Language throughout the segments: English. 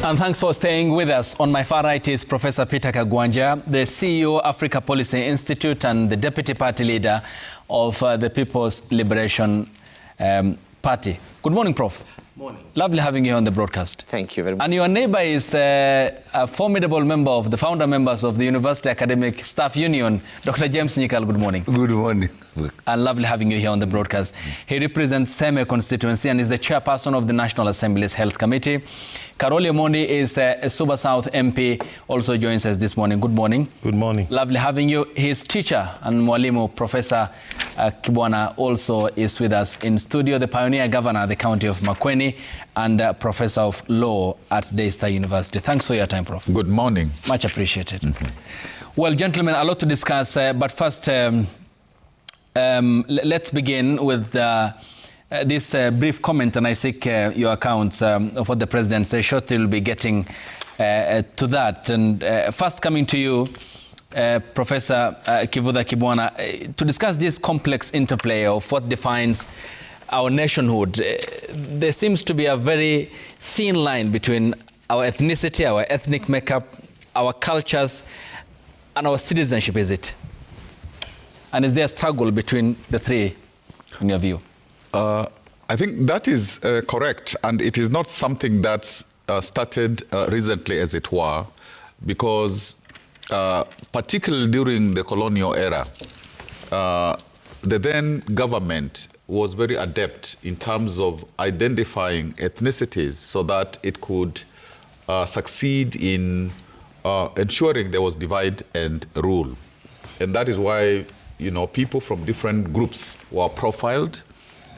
And thanks for staying with us. On my far right is Professor Peter Kagwanja, the CEO Africa Policy Institute and the Deputy Party Leader of the People's Liberation Party. Good morning, Prof. Morning. Lovely having you on the broadcast. Thank you very much. And your neighbor is a formidable member of the founder members of the University Academic Staff Union, Dr. James Nyikal. Good morning. Good morning. And lovely having you here on the broadcast. He represents Seme constituency and is the chairperson of the National Assembly's Health Committee. Karoli Omondi is a Suba South MP, also joins us this morning. Good morning. Good morning. Lovely having you. His teacher and mwalimu, Professor Kibwana, also is with us in studio, the pioneer governor at the county of Makueni and professor of law at Daystar University. Thanks for your time, Prof. Good morning. Much appreciated. Well, gentlemen, a lot to discuss, but first, let's begin with this brief comment, and I seek your accounts of what the president said. Shortly we'll be getting to that. And first coming to you, Professor Kibwana, to discuss this complex interplay of what defines our nationhood. There seems to be a very thin line between our ethnicity, our ethnic makeup, our cultures, and our citizenship, is it? And is there a struggle between the three, in your view? I think that is correct, and it is not something that's started recently, as it were, because particularly during the colonial era, the then government was very adept in terms of identifying ethnicities so that it could succeed in ensuring there was divide and rule. And that is why, you know, people from different groups were profiled,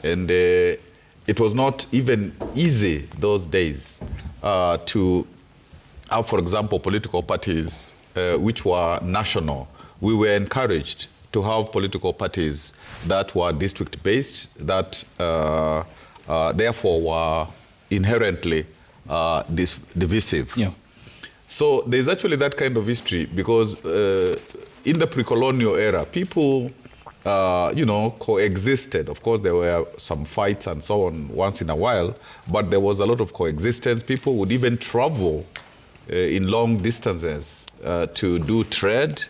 and it was not even easy those days to have, for example, political parties which were national. We were encouraged to have political parties that were district-based, that therefore were inherently divisive. Yeah. So there's actually that kind of history, because in the pre-colonial era, people you know, coexisted. Of course, there were some fights and so on once in a while, but there was a lot of coexistence. People would even travel in long distances to do trade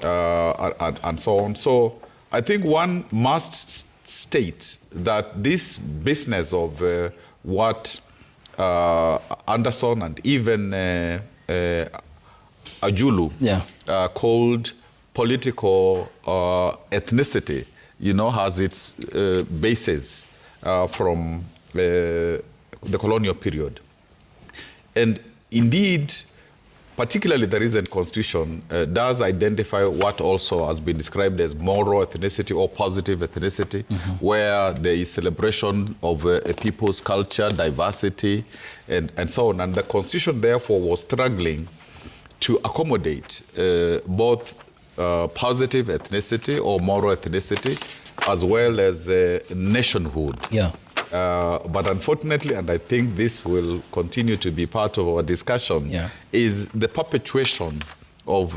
and so on. So I think one must state that this business of what Anderson and even Ajulu called political ethnicity, you know, has its basis from the colonial period. And indeed, particularly the recent constitution does identify what also has been described as moral ethnicity or positive ethnicity, where there is celebration of a people's culture, diversity, and so on. And the constitution, therefore, was struggling to accommodate both positive ethnicity or moral ethnicity, as well as nationhood. Yeah. But unfortunately, and I think this will continue to be part of our discussion, is the perpetuation of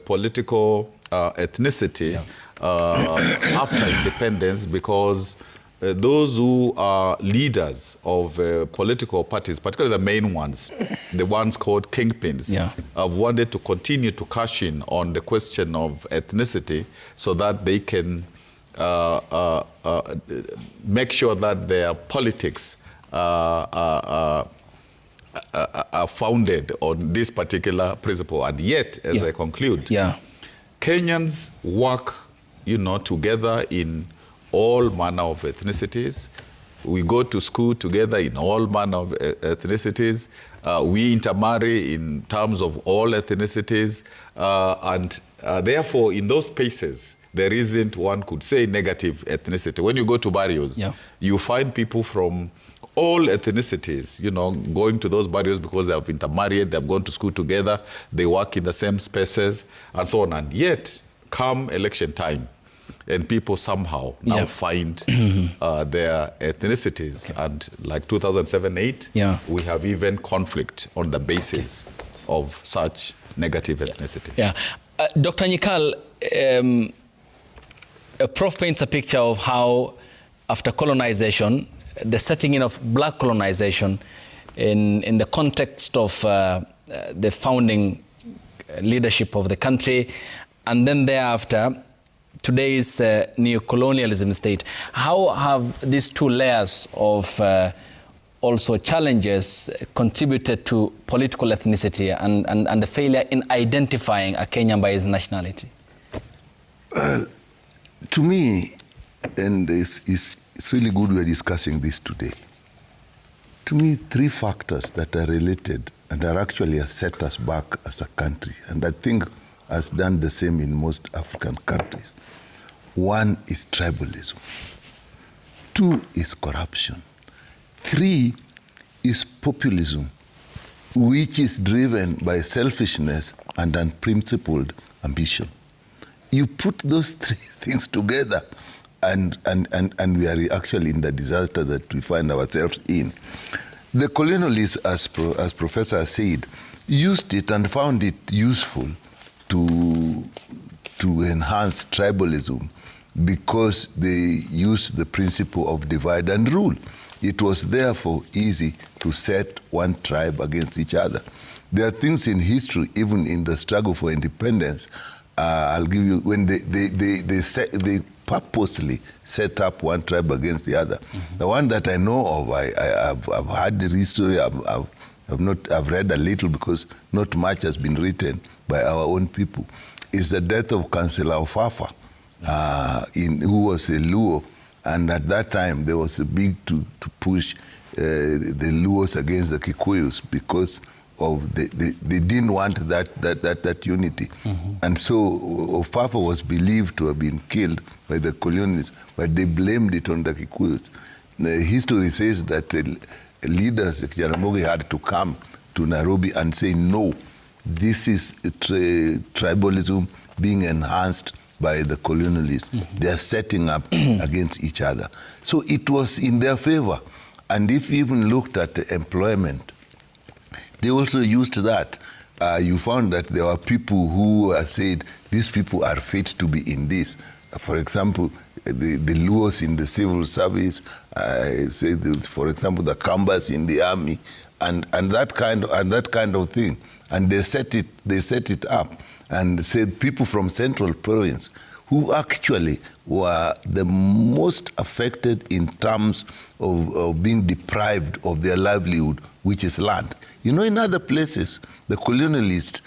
political ethnicity after independence, because those who are leaders of political parties, particularly the main ones, the ones called kingpins, have wanted to continue to cash in on the question of ethnicity so that they can make sure that their politics are founded on this particular principle. And yet, as I conclude, Kenyans work, you know, together in all manner of ethnicities. We go to school together in all manner of ethnicities. We intermarry in terms of all ethnicities. And therefore, in those spaces, there isn't, one could say, negative ethnicity. When you go to barrios, you find people from all ethnicities, you know, going to those barrios because they have intermarried, they have gone to school together, they work in the same spaces, and so on. And yet, come election time, and people somehow now find their ethnicities. And like 2007-8, we have even conflict on the basis of such negative ethnicity. Dr. Nyikal, Prof paints a picture of how, after colonization, the setting in of black colonization, in the context of the founding leadership of the country, and then thereafter, today's neo-colonialism state. How have these two layers of also challenges contributed to political ethnicity and the failure in identifying a Kenyan by his nationality? To me, and it's really good we're discussing this today. To me, three factors that are related and are actually have set us back as a country, and I think has done the same in most African countries. One is tribalism. Two is corruption. Three is populism, which is driven by selfishness and unprincipled ambition. You put those three things together, and we are actually in the disaster that we find ourselves in. The colonialists, as Professor said, used it and found it useful to enhance tribalism because they used the principle of divide and rule. It was therefore easy to set one tribe against each other. There are things in history, even in the struggle for independence, I'll give you, when they purposely set up one tribe against the other. Mm-hmm. The one that I know of, I've had the history, I've read a little because not much has been written by our own people, is the death of Councillor Ofafa, who was a Luo, and at that time there was a big to push the Luos against the Kikuyus because of they didn't want that unity. Mm-hmm. And so Ofafa was believed to have been killed by the colonialists, but they blamed it on the Kikuyus. The history says that leaders like Jaramogi had to come to Nairobi and say, no, this is tribalism being enhanced by the colonialists. Mm-hmm. They are setting up against each other. So it was in their favor. And if you even looked at the employment, they also used that. You found that there were people who said, these people are fit to be in this. For example, the Luos in the civil service, for example, the Kambas in the army, and that kind of thing. And they set it up and said people from Central Province who actually were the most affected in terms of being deprived of their livelihood, which is land. You know, in other places, the colonialists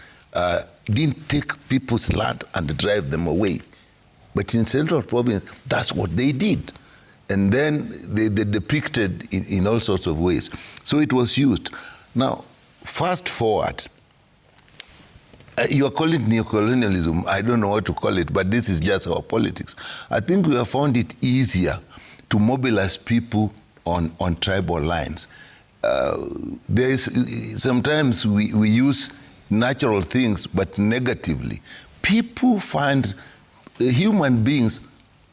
didn't take people's land and drive them away. But in Central Province, that's what they did. And then they depicted in all sorts of ways. So it was used. Now, fast forward. You are calling it neocolonialism. I don't know what to call it, but this is just our politics. I think we have found it easier to mobilize people on tribal lines. Sometimes we use natural things, but negatively. People find human beings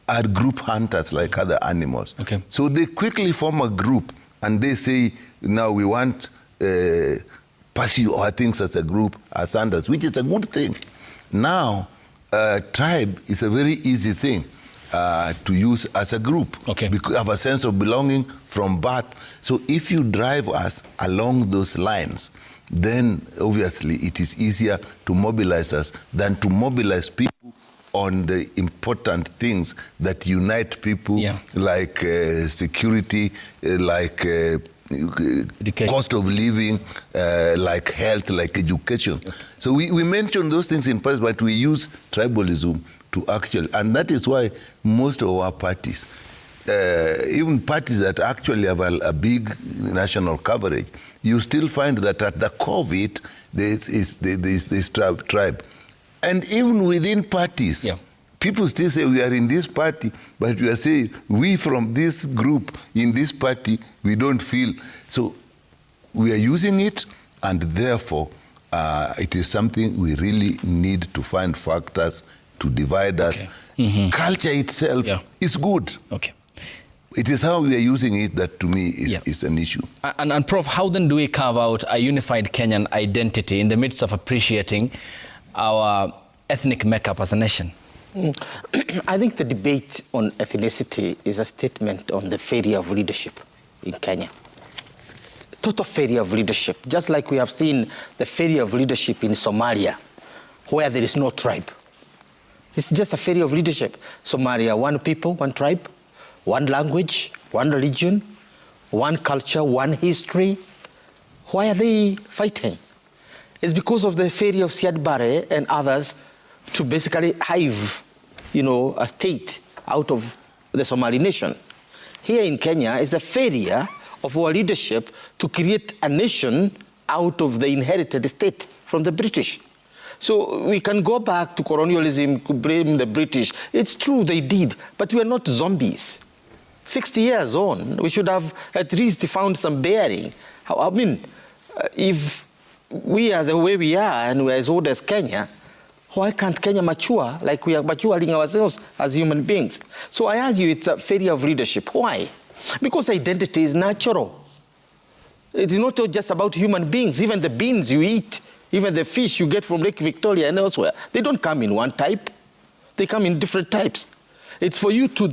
are group hunters like other animals. Okay. So they quickly form a group and they say, now we want pursue our things as a group, as others, which is a good thing. Now, tribe is a very easy thing to use as a group. Okay. Because we have a sense of belonging from birth. So if you drive us along those lines, then obviously it is easier to mobilize us than to mobilize people on the important things that unite people, like security, like cost of living, like health, like education. Okay. So we mention those things in past, but we use tribalism to actually, and that is why most of our parties, even parties that actually have a big national coverage, you still find that at the core of it, there's this tribe. And even within parties, people still say we are in this party, but we are saying we from this group in this party, we don't feel. So we are using it, and therefore it is something we really need to find factors to divide us. Okay. Mm-hmm. Culture itself is good. Okay. It is how we are using it that to me is an issue. And Prof, how then do we carve out a unified Kenyan identity in the midst of appreciating our ethnic makeup as a nation? I think the debate on ethnicity is a statement on the failure of leadership in Kenya. total failure of leadership, just like we have seen the failure of leadership in Somalia, where there is no tribe. It's just a failure of leadership. Somalia, one people, one tribe, one language, one religion, one culture, one history. Why are they fighting? It's because of the failure of Siad Barre and others to basically hive, a state out of the Somali nation. Here in Kenya is a failure of our leadership to create a nation out of the inherited state from the British. So we can go back to colonialism, to blame the British. It's true, they did, but we are not zombies. 60 years on, we should have at least found some bearing. If we are the way we are and we're as old as Kenya, why can't Kenya mature like we are maturing ourselves as human beings? So I argue it's a failure of leadership. Why? Because identity is natural. It is not just about human beings. Even the beans you eat, even the fish you get from Lake Victoria and elsewhere, they don't come in one type. They come in different types. It's for you to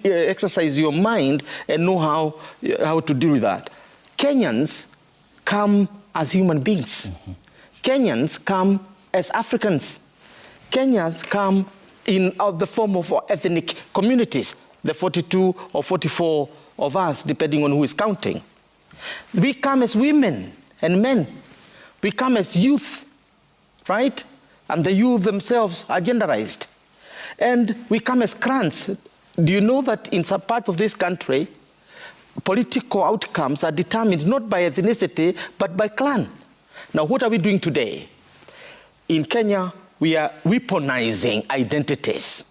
exercise your mind and know how to deal with that. Kenyans come as human beings. Mm-hmm. Kenyans come as Africans. Kenyans come in the form of ethnic communities, the 42 or 44 of us, depending on who is counting. We come as women and men. We come as youth, right? And the youth themselves are genderized. And we come as clans. Do you know that in some part of this country, political outcomes are determined not by ethnicity, but by clan? Now, what are we doing today? In Kenya, we are weaponizing identities.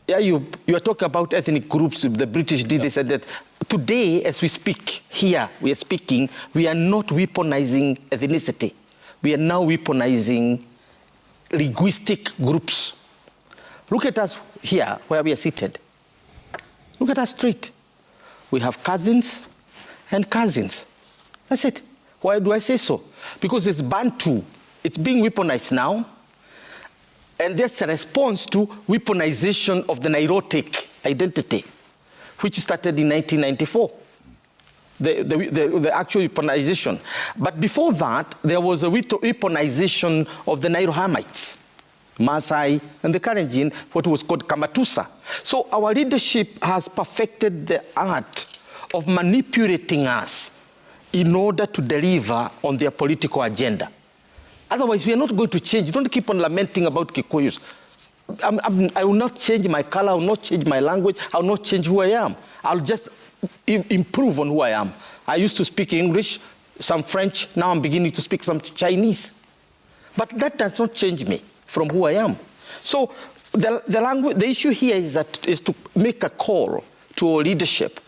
Yeah, you are talking about ethnic groups. The British did this and that. Today, as we speak, here we are speaking, we are not weaponizing ethnicity. We are now weaponizing linguistic groups. Look at us here, where we are seated. Look at us straight. We have cousins and cousins. That's it. Why do I say so? Because it's Bantu. It's being weaponized now. And that's a response to weaponization of the Nilotic identity, which started in 1994, the actual weaponization. But before that, there was a weaponization of the Nairo Hamites, Maasai, and the Kalenjin, what was called Kamatusa. So our leadership has perfected the art of manipulating us in order to deliver on their political agenda. Otherwise, we are not going to change. Don't keep on lamenting about Kikuyus. I will not change my color, I will not change my language, I will not change who I am. I'll just improve on who I am. I used to speak English, some French, now I'm beginning to speak some Chinese. But that does not change me from who I am. So the issue here is to make a call to our leadership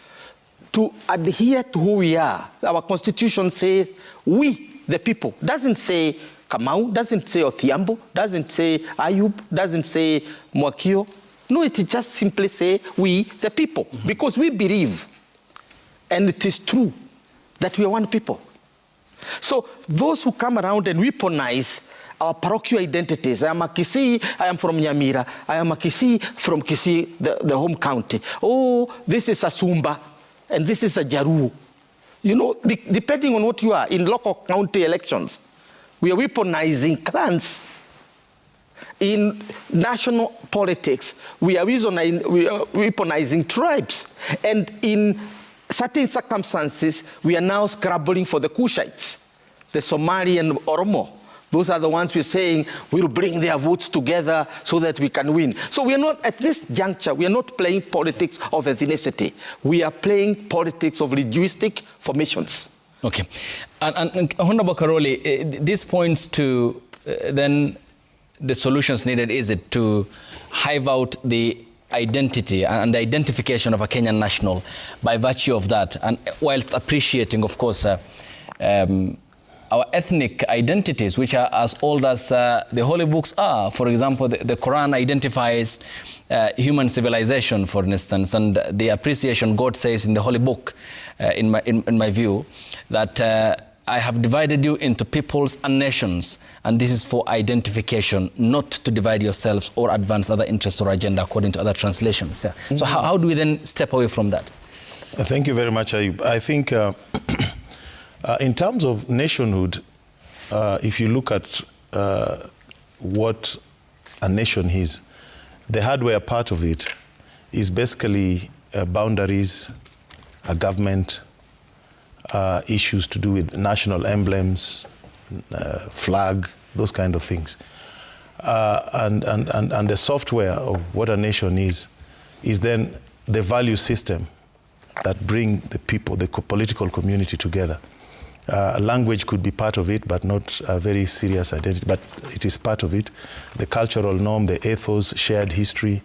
to adhere to who we are. Our constitution says we, the people. Doesn't say Kamau, doesn't say Othiambo, doesn't say Ayub, doesn't say Mwakio. No, it just simply say we, the people. Mm-hmm. Because we believe, and it is true, that we are one people. So those who come around and weaponize our parochial identities, I am a Kisii, I am from Nyamira, I am a Kisii from Kisii, the home county. Oh, this is a Sumba, and this is a Jaru. You know, depending on what you are, in local county elections, we are weaponizing clans. In national politics, we are weaponizing tribes. And in certain circumstances, we are now scrabbling for the Kushites, the Somali and Oromo. Those are the ones we're saying we'll bring their votes together so that we can win. So we are not, at this juncture, we are not playing politics of ethnicity. We are playing politics of linguistic formations. Okay. And Honorable Karoli, this points to then the solutions needed, is it to hive out the identity and the identification of a Kenyan national by virtue of that, and whilst appreciating, of course, our ethnic identities, which are as old as the holy books are. For example, the Quran identifies human civilization, for instance, and the appreciation God says in the holy book, in my view, that I have divided you into peoples and nations, and this is for identification, not to divide yourselves or advance other interests or agenda, according to other translations. Yeah. So how do we then step away from that? Thank you very much, Ayub. I think In terms of nationhood, if you look at what a nation is, the hardware part of it is basically boundaries, a government, issues to do with national emblems, flag, those kind of things. And the software of what a nation is then the value system that bring the people, the political community together. Language could be part of it, but not a very serious identity, but it is part of it. The cultural norm, the ethos, shared history,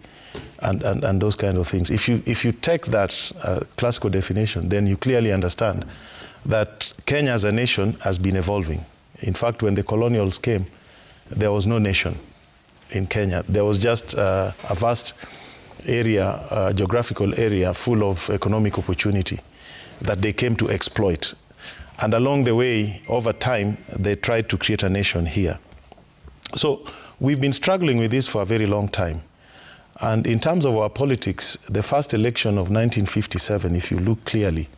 and those kind of things. If you take that classical definition, then you clearly understand that Kenya as a nation has been evolving. In fact, when the colonials came, there was no nation in Kenya. There was just a vast area, geographical area full of economic opportunity that they came to exploit. And along the way, over time, they tried to create a nation here. So we've been struggling with this for a very long time. And in terms of our politics, the first election of 1957, if you look clearly,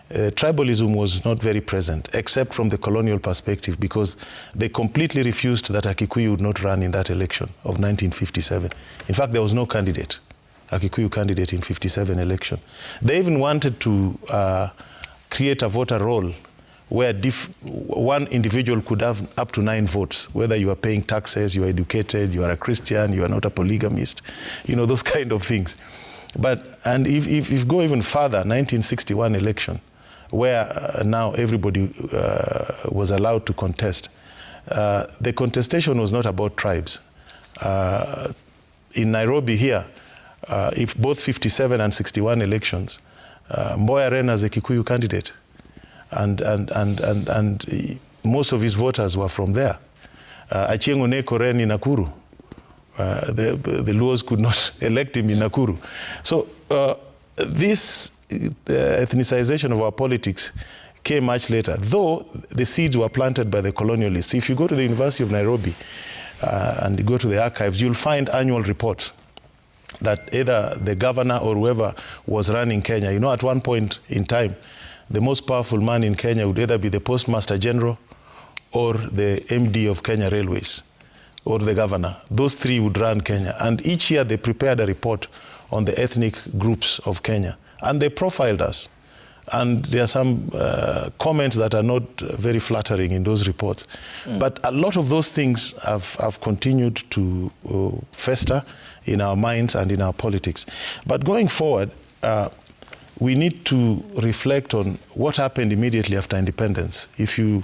tribalism was not very present, except from the colonial perspective, because they completely refused that a Kikuyu would not run in that election of 1957. In fact, there was no candidate, a Kikuyu candidate in 57 election. They even wanted to create a voter roll where one individual could have up to 9 votes, whether you are paying taxes, you are educated, you are a Christian, you are not a polygamist, those kind of things. And if you go even further, 1961 election, where now everybody was allowed to contest, the contestation was not about tribes. In Nairobi here, if both 57 and 61 elections, Mboya ran as a Kikuyu candidate. And most of his voters were from there. Achieng' Oneko ran in Nakuru. The Luos could not elect him in Nakuru. So this ethnicization of our politics came much later, though the seeds were planted by the colonialists. If you go to the University of Nairobi and you go to the archives, you'll find annual reports that either the governor or whoever was running Kenya, at one point in time, the most powerful man in Kenya would either be the Postmaster General or the MD of Kenya Railways or the governor. Those three would run Kenya. And each year they prepared a report on the ethnic groups of Kenya. And they profiled us. And there are some comments that are not very flattering in those reports. But a lot of those things have continued to fester in our minds and in our politics. But going forward, we need to reflect on what happened immediately after independence. If you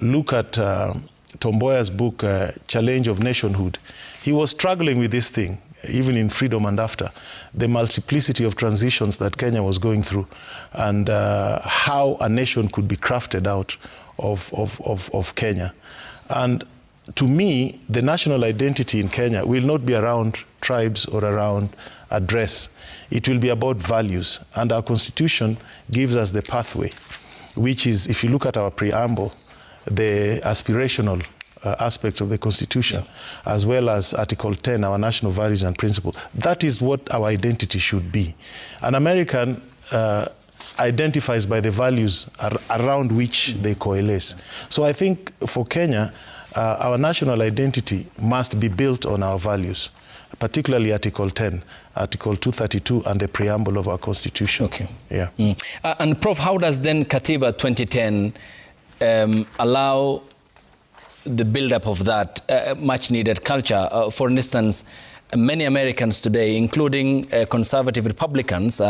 look at Tom Mboya's book, Challenge of Nationhood, he was struggling with this thing, even in freedom and after, the multiplicity of transitions that Kenya was going through, and how a nation could be crafted out of Kenya. And to me, the national identity in Kenya will not be around tribes or around address. It will be about values. And our Constitution gives us the pathway, which is, if you look at our preamble, the aspirational aspects of the Constitution, as well as Article 10, our national values and principles. That is what our identity should be. An American identifies by the values around which they coalesce. So I think for Kenya, our national identity must be built on our values, particularly Article 10, Article 232, and the preamble of our Constitution. Okay. Yeah. And Prof, how does then Katiba 2010 allow the build-up of that much-needed culture? For instance, many Americans today, including conservative Republicans,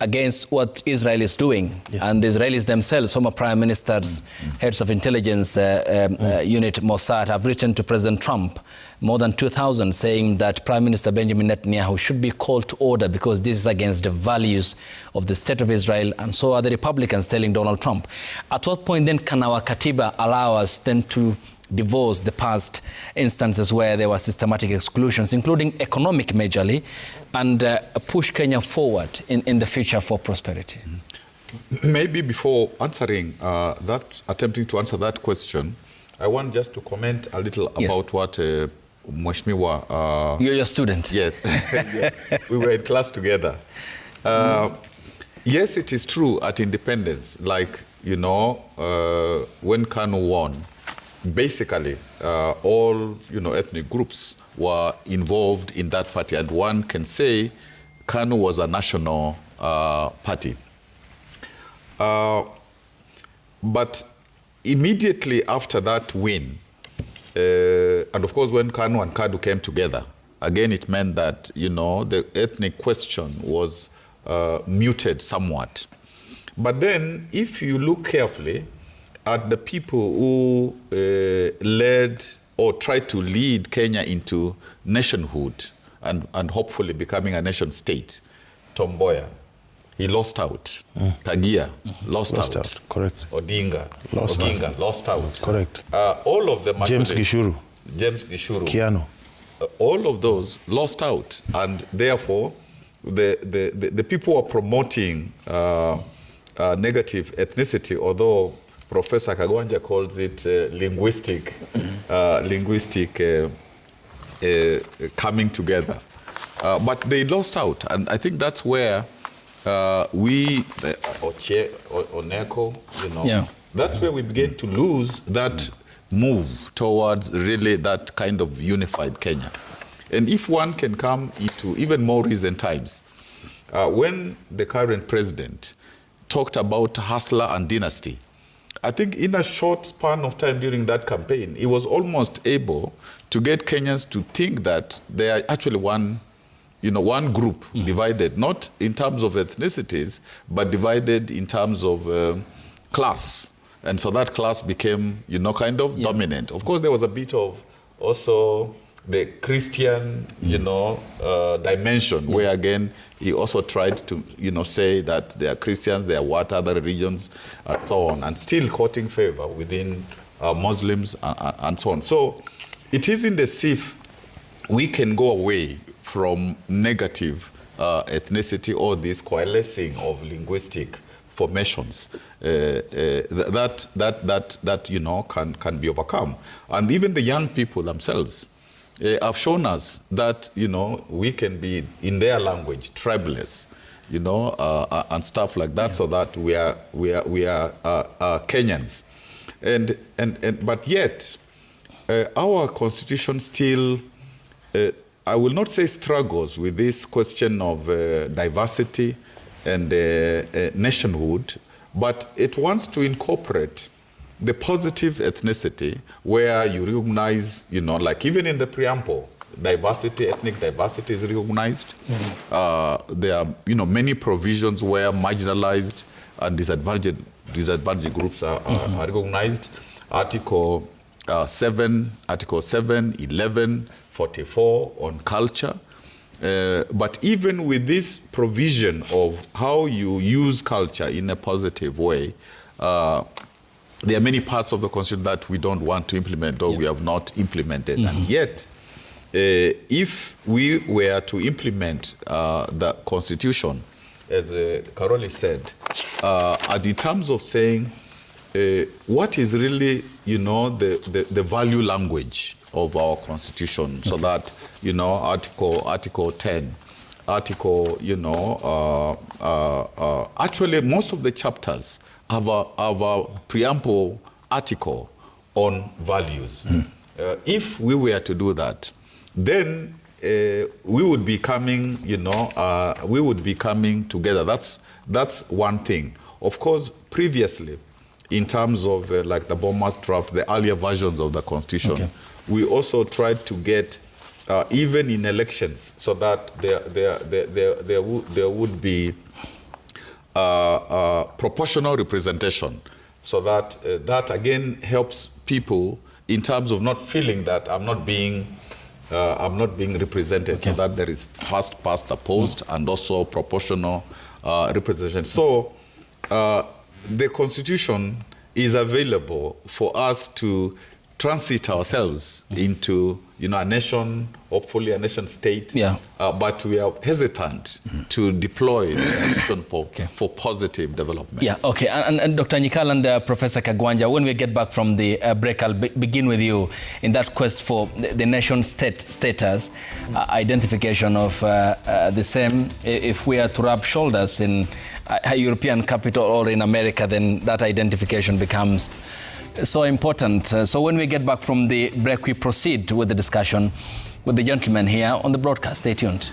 against what Israel is doing. Yes. And the Israelis themselves, former prime ministers, heads of intelligence unit, Mossad, have written to President Trump, more than 2,000, saying that Prime Minister Benjamin Netanyahu should be called to order because this is against the values of the state of Israel, and so are the Republicans telling Donald Trump. At what point then can our Katiba allow us then to divorce the past instances where there were systematic exclusions, including economic majorly, and push Kenya forward in the future for prosperity? Maybe before answering attempting to answer that question, I want just to comment a little about what Mheshimiwa... You're your student. Yes. We were in class together. Yes, it is true at independence, like you know, when KANU won, basically all, you know, ethnic groups were involved in that party, and one can say KANU was a national party. But immediately after that win, and of course when KANU and KADU came together, again it meant that, you know, the ethnic question was muted somewhat. But then if you look carefully at the people who led or tried to lead Kenya into nationhood and hopefully becoming a nation state, Tom Mboya, he lost out. Tagia lost out. Correct. Odinga lost out. Correct. All of them. James Gishuru. Kiano. All of those lost out, and therefore the people who are promoting negative ethnicity, although Professor Kagwanja calls it linguistic coming together, but they lost out, and I think that's where Oneko, you know, that's where we begin to lose that move towards really that kind of unified Kenya. And if one can come into even more recent times, when the current president talked about hustler and dynasty, I think in a short span of time during that campaign, he was almost able to get Kenyans to think that they are actually one group divided, not in terms of ethnicities, but divided in terms of class. And so that class became, you know, kind of dominant. Of course, there was a bit of also the Christian, you know, dimension, where again, he also tried to, you know, say that they are Christians, they are what other religions, and so on, and still courting favor within Muslims and so on. So it isn't as if we can go away from negative ethnicity or this coalescing of linguistic formations that you know can be overcome. And even the young people themselves have shown us that, you know, we can be in their language tribeless, you know, and stuff like that, so that we are Kenyans, but yet our constitution still. I will not say struggles with this question of diversity and nationhood, but it wants to incorporate the positive ethnicity where you recognize, you know, like even in the preamble, diversity, ethnic diversity is recognized. There are, you know, many provisions where marginalized and disadvantaged groups are recognized. Article 7, 11, 44 on culture. But even with this provision of how you use culture in a positive way, there are many parts of the Constitution that we don't want to implement or we have not implemented. And yet, if we were to implement the Constitution, as Karoli said, and in terms of saying what is really, you know, the value language of our Constitution, so that, you know, Article 10, you know, actually most of the chapters have a preamble article on values. If we were to do that, then we would be coming, you know, we would be coming together. That's one thing. Of course, previously, in terms of like the Bomas draft, the earlier versions of the Constitution, we also tried to get even in elections, so that there would be proportional representation, so that that again helps people in terms of not feeling that I'm not being represented, so that there is first past the post and also proportional representation. So the Constitution is available for us to transit ourselves into, a nation, hopefully a nation state. Yeah. But we are hesitant to deploy the nation for positive development. Yeah, okay. And Dr. Nyikal and Professor Kagwanja, when we get back from the break, I'll begin with you in that quest for the nation state status, identification of the same. If we are to rub shoulders in a European capital or in America, then that identification becomes so important. So when we get back from the break, we proceed with the discussion with the gentleman here on the broadcast. Stay tuned.